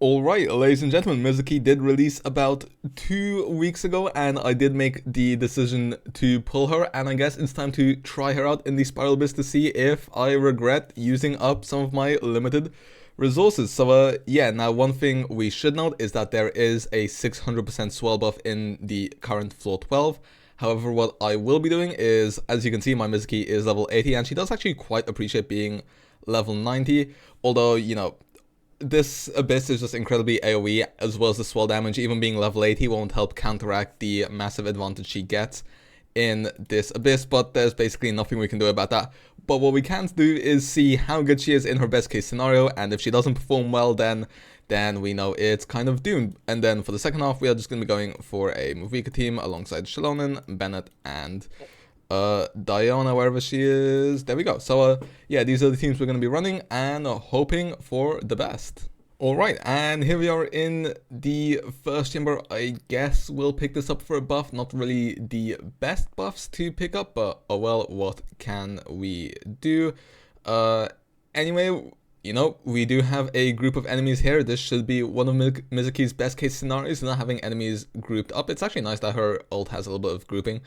Alright, ladies and gentlemen, MIZUKI did release about 2 weeks ago, and I did make the decision to pull her, and I guess it's time to try her out in the Spiral Abyss to see if I regret using up some of my limited resources. So yeah, now one thing we should note is that there is a 600% swell buff in the current floor 12. However, what I will be doing is, as you can see, my MIZUKI is level 80, and she does actually quite appreciate being level 90, although, you know, this Abyss is just incredibly AoE, as well as the swell damage. Even being level 80 won't help counteract the massive advantage she gets in this Abyss, but there's basically nothing we can do about that. But what we can do is see how good she is in her best case scenario, and if she doesn't perform well, then we know it's kind of doomed. And then for the second half, we are just going to be going for a mavuika team alongside xilonen, Bennett, and Diona, wherever she is. There we go. So yeah, these are the teams we're going to be running and hoping for the best. Alright, and here we are in the first chamber. I guess we'll pick this up for a buff. Not really the best buffs to pick up, but oh well, what can we do? Anyway, you know, we do have a group of enemies here. This should be one of MIZUKI's best case scenarios, not having enemies grouped up. It's actually nice that her ult has a little bit of grouping.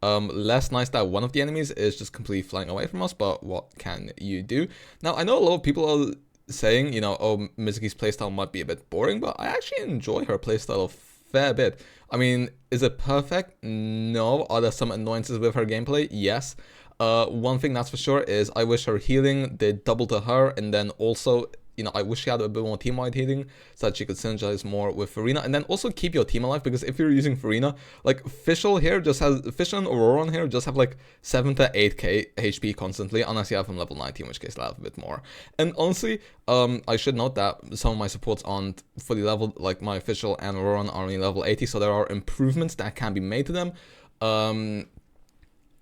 Less nice that one of the enemies is just completely flying away from us, but what can you do? Now, I know a lot of people are saying, you know, oh, MIZUKI's playstyle might be a bit boring, but I actually enjoy her playstyle a fair bit. I mean, is it perfect? No. Are there some annoyances with her gameplay? Yes. One thing that's for sure is I wish her healing did double to her, and then also, you know, I wish she had a bit more team-wide healing so that she could synergize more with Furina, and then also keep your team alive, because if you're using Furina, like fischl here just has, fischl and ororon here just have like 7 to 8k HP constantly, unless you have them level 90, in which case they'll have a bit more. And honestly, I should note that some of my supports aren't fully leveled, like my fischl and ororon are only level 80, so there are improvements that can be made to them.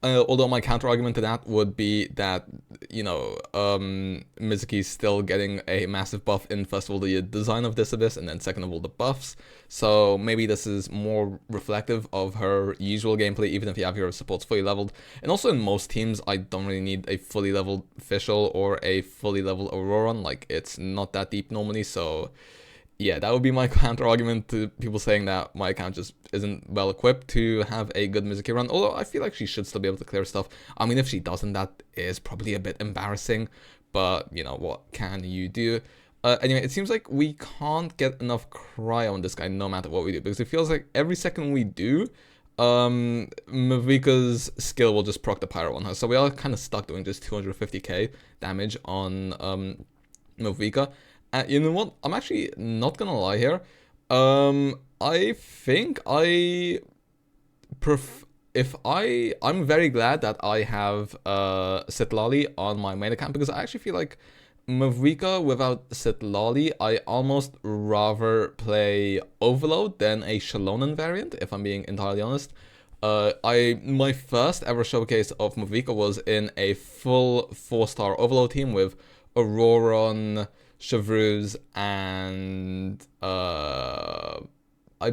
Although my counter argument to that would be that, you know, MIZUKI's still getting a massive buff in, first of all, the design of this Abyss, and then second of all, the buffs. So maybe this is more reflective of her usual gameplay, even if you have your supports fully leveled. And also in most teams, I don't really need a fully leveled fischl or a fully leveled ororon. Like, it's not that deep normally, so yeah, that would be my counter argument to people saying that my account just isn't well equipped to have a good MIZUKI run, although I feel like she should still be able to clear stuff. I mean, if she doesn't, that is probably a bit embarrassing, but you know, what can you do? Anyway, it seems like we can't get enough cryo on this guy no matter what we do, because it feels like every second we do, mavuika's skill will just proc the pyro on her, so we are kind of stuck doing just 250k damage on mavuika. You know what? I'm actually not gonna lie here. I think I'm very glad that I have Citlali on my main account, because I actually feel like mavuika without Citlali, I almost rather play Overload than a xilonen variant, if I'm being entirely honest. My first ever showcase of mavuika was in a full 4-star Overload team with ororon, Chevreuse, and I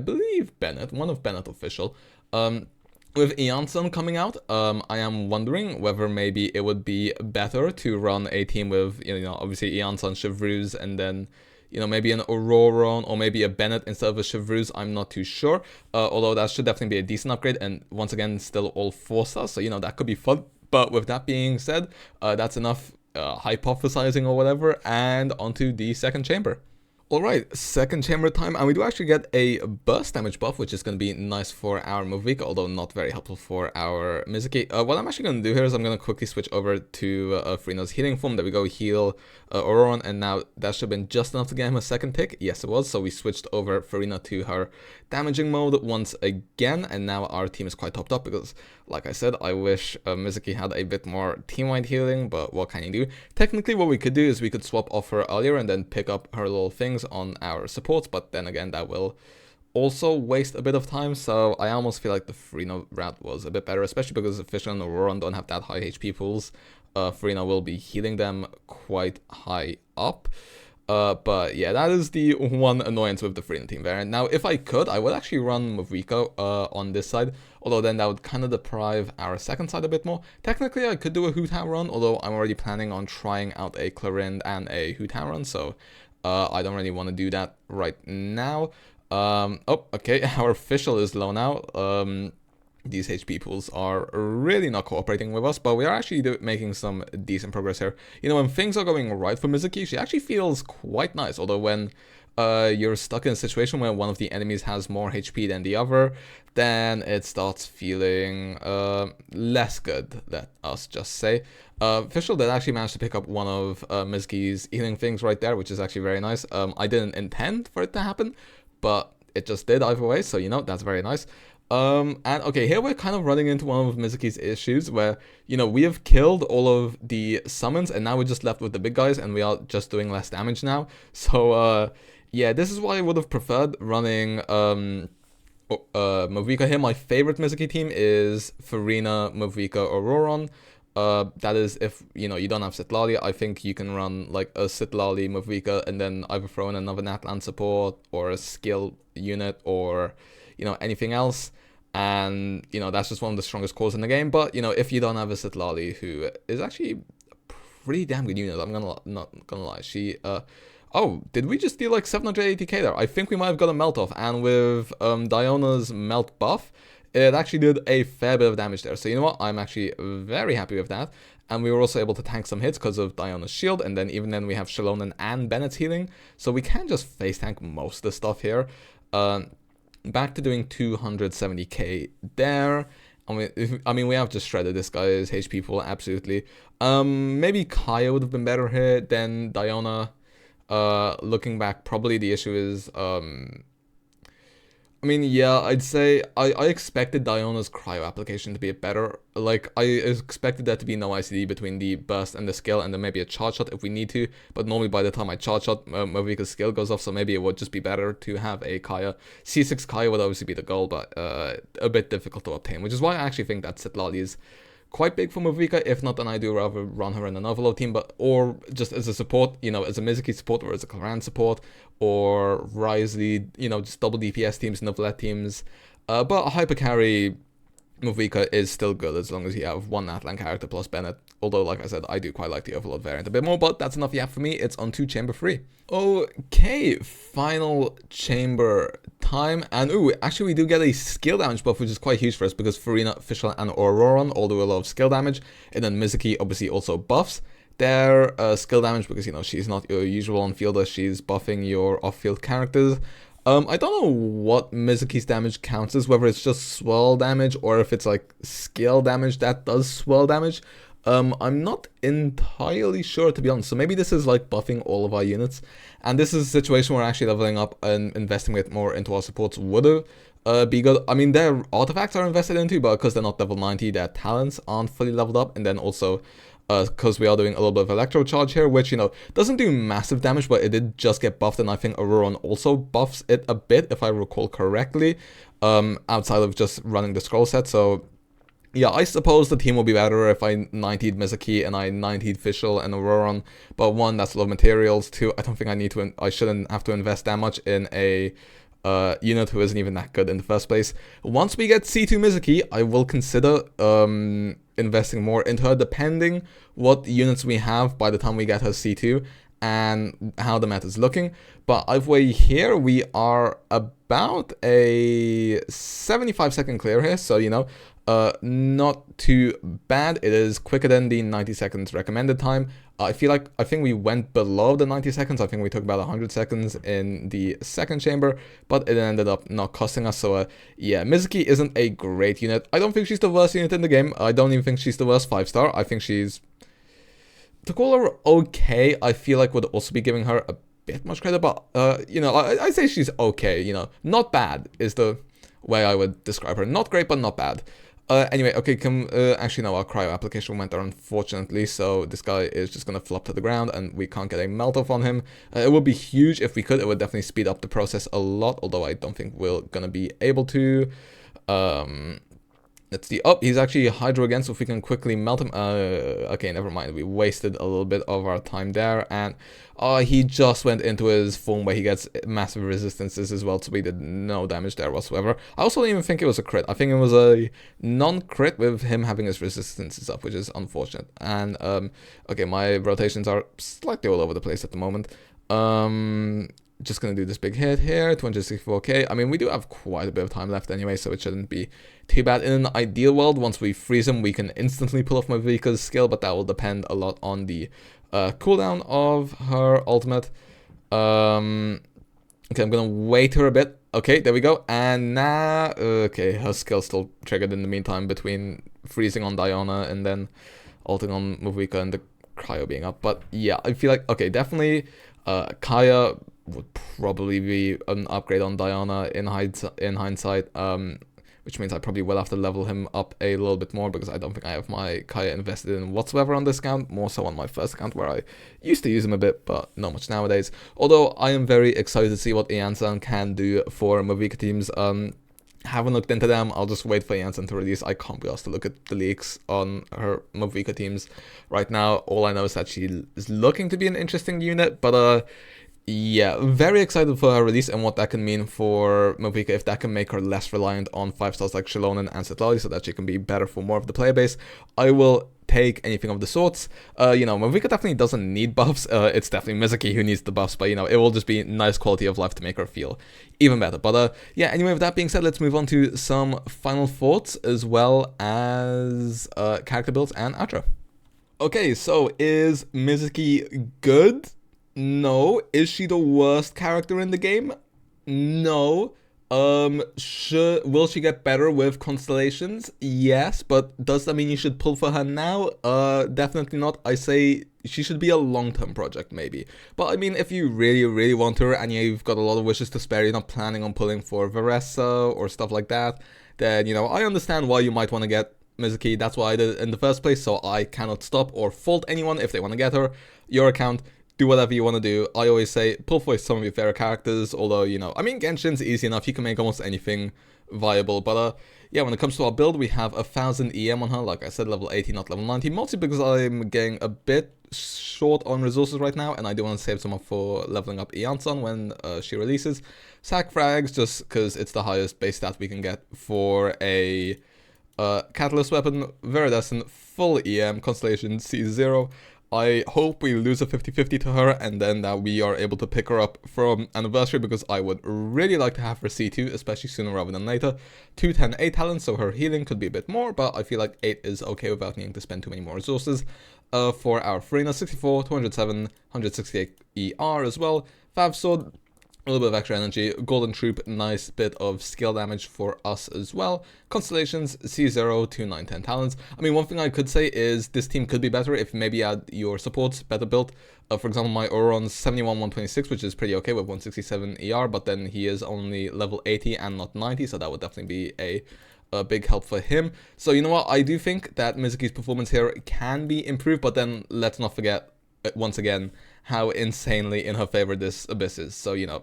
believe Bennett, one of Bennett official. With Ianson coming out, I am wondering whether maybe it would be better to run a team with, you know, obviously Ianson, Chevreuse, and then, you know, maybe an ororon or maybe a Bennett instead of a Chevreuse. I'm not too sure. Although that should definitely be a decent upgrade, and once again, still all 4-stars, so you know, that could be fun. But with that being said, that's enough hypothesizing or whatever, and onto the second chamber. Alright, second chamber time, and we do actually get a burst damage buff, which is going to be nice for our mavuika, although not very helpful for our MIZUKI. What I'm actually going to do here is I'm going to quickly switch over to Furina's healing form. There we go, heal ororon, and now that should have been just enough to get him a second tick. Yes, it was, so we switched over Furina to her damaging mode once again, and now our team is quite topped up, because, like I said, I wish MIZUKI had a bit more team-wide healing, but what can you do? Technically, what we could do is we could swap off her earlier and then pick up her little things on our supports, but then again, that will also waste a bit of time, so I almost feel like the Furina route was a bit better, especially because fischl and ororon don't have that high HP pools. Furina will be healing them quite high up. But yeah, that is the one annoyance with the Furina team variant. Now, if I could, I would actually run mavuika on this side, although then that would kind of deprive our second side a bit more. Technically, I could do a Hu Tao run, although I'm already planning on trying out a Clarind and a Hu Tao run, so I don't really want to do that right now. Oh, okay, our fischl is low now. These HP pools are really not cooperating with us, but we are actually making some decent progress here. You know, when things are going right for MIZUKI, she actually feels quite nice, although when you're stuck in a situation where one of the enemies has more HP than the other, then it starts feeling less good, let us just say. fischl did actually manage to pick up one of MIZUKI's healing things right there, which is actually very nice. I didn't intend for it to happen, but it just did either way, so you know, that's very nice. And okay, here we're kind of running into one of MIZUKI's issues where, you know, we have killed all of the summons and now we're just left with the big guys and we are just doing less damage now. So, yeah, this is why I would have preferred running, mavuika here. My favorite MIZUKI team is furina, mavuika, ororon. That is, if, you know, you don't have Citlali, I think you can run, like, a Citlali, mavuika, and then either throw in another Natlan support, or a skill unit, or, you know, anything else. And, you know, that's just one of the strongest cores in the game. But, you know, if you don't have a Citlali, who is actually a pretty damn good unit, I'm not gonna lie. She, oh, did we just deal like 780k there? I think we might have got a melt off, and with Diona's melt buff, it actually did a fair bit of damage there. So you know what? I'm actually very happy with that. And we were also able to tank some hits because of Diona's shield, and then even then we have xilonen and Bennett's healing. So we can just face tank most of the stuff here. Back to doing 270k there. I mean, we have just shredded this guy's HP pool, absolutely. Maybe Kaya would have been better here than Diona. Looking back, probably the issue is, I mean, yeah, I'd say I expected Diona's cryo application to be a better. Like, I expected there to be no ICD between the burst and the skill, and then maybe a charge shot if we need to. But normally by the time I charge shot, mavuika's skill goes off, so maybe it would just be better to have a Kaya. C6 Kaya would obviously be the goal, but a bit difficult to obtain, which is why I actually think that Citlali is quite big for mavuika. If not, then I do rather run her in an overload team, but or just as a support, you know, as a MIZUKI support or as a Clan support, or Risley, you know, just double DPS teams, Novelette teams. But hyper carry mavuika is still good as long as you have one Natlan character plus Bennett. Although, like I said, I do quite like the overload variant a bit more, but that's enough yap for me. It's on to chamber 3. Okay, final chamber time. And ooh, actually we do get a skill damage buff, which is quite huge for us because furina, fischl, and ororon all do a lot of skill damage. And then MIZUKI obviously also buffs their skill damage because, you know, she's not your usual on-fielder. She's buffing your off-field characters. I don't know what MIZUKI's damage counts as, whether it's just swirl damage or if it's like skill damage that does swirl damage. I'm not entirely sure, to be honest. So maybe this is like buffing all of our units. And this is a situation where actually leveling up and investing a bit more into our supports would be good. I mean, their artifacts are invested into, but because they're not level 90, their talents aren't fully leveled up. And then also, because we are doing a little bit of electro charge here, which, you know, doesn't do massive damage, but it did just get buffed, and I think Ororon also buffs it a bit, if I recall correctly, outside of just running the scroll set. So yeah, I suppose the team will be better if I 90'd MIZUKI and I 90'd fischl and Ororon, but one, that's a lot of materials. Two, I don't think I shouldn't have to invest that much in a unit who isn't even that good in the first place. Once we get C2 MIZUKI, I will consider investing more into her, depending what units we have by the time we get her C2 and how the meta is looking. But either way, here we are about a 75-second clear here, so, you know, not too bad. It is quicker than the 90 seconds recommended time. I think we went below the 90 seconds. I think we took about 100 seconds in the second chamber, but it ended up not costing us. So yeah, MIZUKI isn't a great unit. I don't think she's the worst unit in the game. I don't even think she's the worst 5-star. I think she's, to call her okay, I feel like would also be giving her a bit much credit, but you know, I say she's okay. You know, not bad is the way I would describe her. Not great, but not bad. Anyway, okay, actually no, our cryo application went there, unfortunately, so this guy is just gonna flop to the ground, and we can't get a melt-off on him. It would be huge if we could. It would definitely speed up the process a lot, although I don't think we're gonna be able to. Let's see. Oh, he's actually Hydro again, so if we can quickly melt him. Okay, never mind. We wasted a little bit of our time there, and he just went into his form where he gets massive resistances as well, so we did no damage there whatsoever. I also don't even think it was a crit. I think it was a non-crit with him having his resistances up, which is unfortunate. And, okay, my rotations are slightly all over the place at the moment. Just gonna do this big hit here, 264k. I mean, we do have quite a bit of time left anyway, so it shouldn't be too bad. In an ideal world, once we freeze him, we can instantly pull off Mavuika's skill, but that will depend a lot on the cooldown of her ultimate. Okay, I'm gonna wait her a bit. Okay, there we go. And now, okay, her skill's still triggered in the meantime between freezing on Diona and then ulting on Mavuika and the cryo being up. But yeah, I feel like, okay, definitely Kaya would probably be an upgrade on Diona in hindsight, which means I probably will have to level him up a little bit more because I don't think I have my Kaya invested in whatsoever on this account, more so on my first account where I used to use him a bit, but not much nowadays. Although I am very excited to see what Ian-san can do for Mavuika teams. Haven't looked into them. I'll just wait for Ian-san to release. I can't be asked to look at the leaks on her Mavuika teams right now. All I know is that she is looking to be an interesting unit, but yeah, very excited for her release and what that can mean for Mavuika, if that can make her less reliant on 5 stars like xilonen and Citlali so that she can be better for more of the player base. I will take anything of the sorts. You know, Mavuika definitely doesn't need buffs. It's definitely MIZUKI who needs the buffs, but you know, it will just be nice quality of life to make her feel even better. But yeah, anyway, with that being said, let's move on to some final thoughts as well as character builds and outro. Okay, so is MIZUKI good? No. Is she the worst character in the game? No. Will she get better with constellations? Yes, but does that mean you should pull for her now? Definitely not. I say she should be a long-term project, maybe. But I mean, if you really, really want her and you've got a lot of wishes to spare, you're not planning on pulling for Veressa or stuff like that, then, you know, I understand why you might want to get MIZUKI. That's why I did it in the first place, so I cannot stop or fault anyone if they want to get her. Your account. Do whatever you want to do. I always say pull for some of your favorite characters, although, you know, I mean, Genshin's easy enough. You can make almost anything viable. But yeah, when it comes to our build, we have 1000 EM on her. Like I said, level 80, not level 90. Mostly because I'm getting a bit short on resources right now, and I do want to save some up for leveling up Ian-san when she releases. Sack frags, just because it's the highest base stat we can get for a catalyst weapon. Viridescent, full EM, constellation C0. I hope we lose a 50-50 to her and then that we are able to pick her up from anniversary, because I would really like to have her C2, especially sooner rather than later. 210, 8 talents, so her healing could be a bit more, but I feel like 8 is okay without needing to spend too many more resources. For our furina, 64, 207, 168 ER as well. Fav sword, a little bit of extra energy. Golden Troop, nice bit of skill damage for us as well. Constellations, C0 to 910 talents. I mean, one thing I could say is this team could be better if maybe you had your supports better built. For example, my ororon's 71, 126, which is pretty okay with 167 ER, but then he is only level 80 and not 90, so that would definitely be a big help for him. So you know what, I do think that MIZUKI's performance here can be improved, but then let's not forget, once again, how insanely in her favor this Abyss is. So, you know,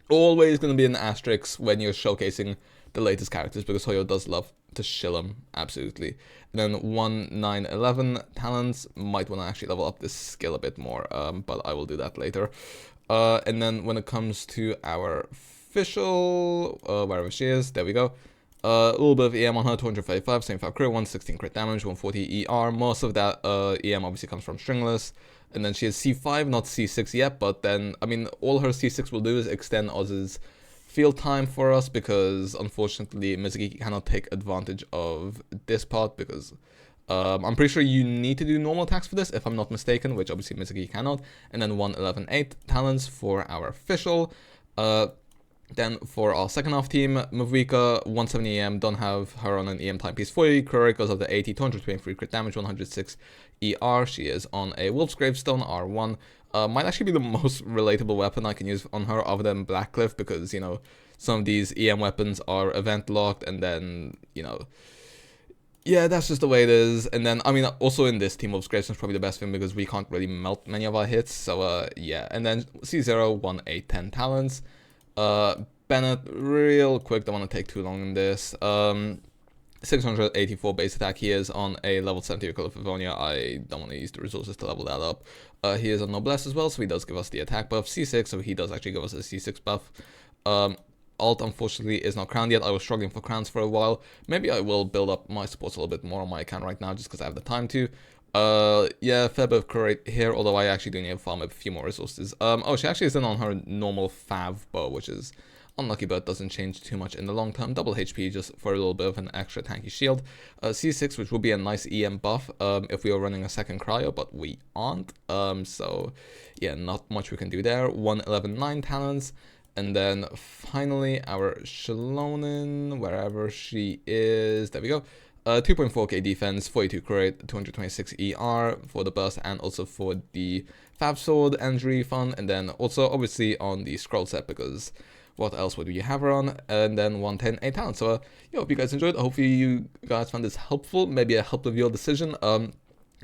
always going to be an asterisk when you're showcasing the latest characters, because Hoyo does love to shill them, absolutely. And then 1, 9, 11 talents, might want to actually level up this skill a bit more, but I will do that later. And then when it comes to our fischl, wherever she is, there we go. A little bit of EM on her, 235, same for crew, 116 crit damage, 140 ER. Most of that EM obviously comes from stringless. And then she has C5, not C6 yet, but then, I mean, all her C6 will do is extend Oz's field time for us, because unfortunately MIZUKI cannot take advantage of this part, because I'm pretty sure you need to do normal attacks for this, if I'm not mistaken, which obviously MIZUKI cannot. And then 111, 8 talents for our fischl. Then for our second half team, Mavuika, 170 EM, don't have her on an EM timepiece for you. Kuroi goes up to 80, 223 crit damage, 106 ER. She is on a Wolf's Gravestone, R1. Might actually be the most relatable weapon I can use on her other than Blackcliff, because, you know, some of these EM weapons are event locked, and then, you know, yeah, that's just the way it is. And then, I mean, also in this team, Wolf's Gravestone is probably the best thing, because we can't really melt many of our hits. So, yeah. And then C0, 1, 8, 10 talents. Bennett, real quick, don't want to take too long in this. 684 base attack. He is on a level 70 Recall of Livonia. I don't want to use the resources to level that up. He is on Noblesse as well, so he does give us the attack buff. C6, so he does actually give us a C6 buff. Alt, unfortunately, is not crowned yet. I was struggling for crowns for a while. Maybe I will build up my supports a little bit more on my account right now, just because I have the time to. Yeah, fair bit of crate here, although I actually do need to farm a few more resources. Oh, she actually isn't on her normal fav bow, which is unlucky, but doesn't change too much in the long term. Double HP just for a little bit of an extra tanky shield. C6, which would be a nice EM buff if we were running a second cryo, but we aren't. So yeah, not much we can do there. 111.9 talents. And then finally our xilonen, wherever she is, there we go. 2.4k defense, 42 crit, 226 ER for the burst, and also for the Fab Sword injury fun, and then also obviously on the scroll set, because what else would we have her on? And then 110 talent. So yeah, hope you guys enjoyed. Hopefully you guys found this helpful, maybe it helped with your decision.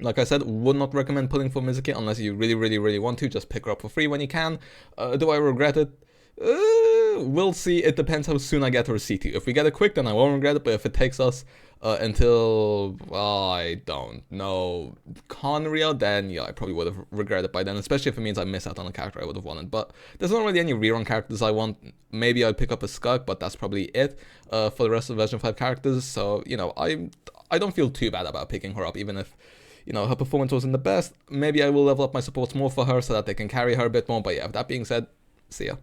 Like I said, would not recommend pulling for MIZUKI unless you really want to. Just pick her up for free when you can. Do I regret it? We'll see. It depends how soon I get her C2. If we get it quick, then I won't regret it, but if it takes us until, I don't know, Conria, then yeah, I probably would have regretted it by then, especially if it means I miss out on a character I would have wanted. But there's not really any rerun characters I want. Maybe I'd pick up a Skug, but that's probably it for the rest of version 5 characters. So, you know, I don't feel too bad about picking her up, even if, you know, her performance wasn't the best. Maybe I will level up my supports more for her so that they can carry her a bit more. But yeah, with that being said, see ya.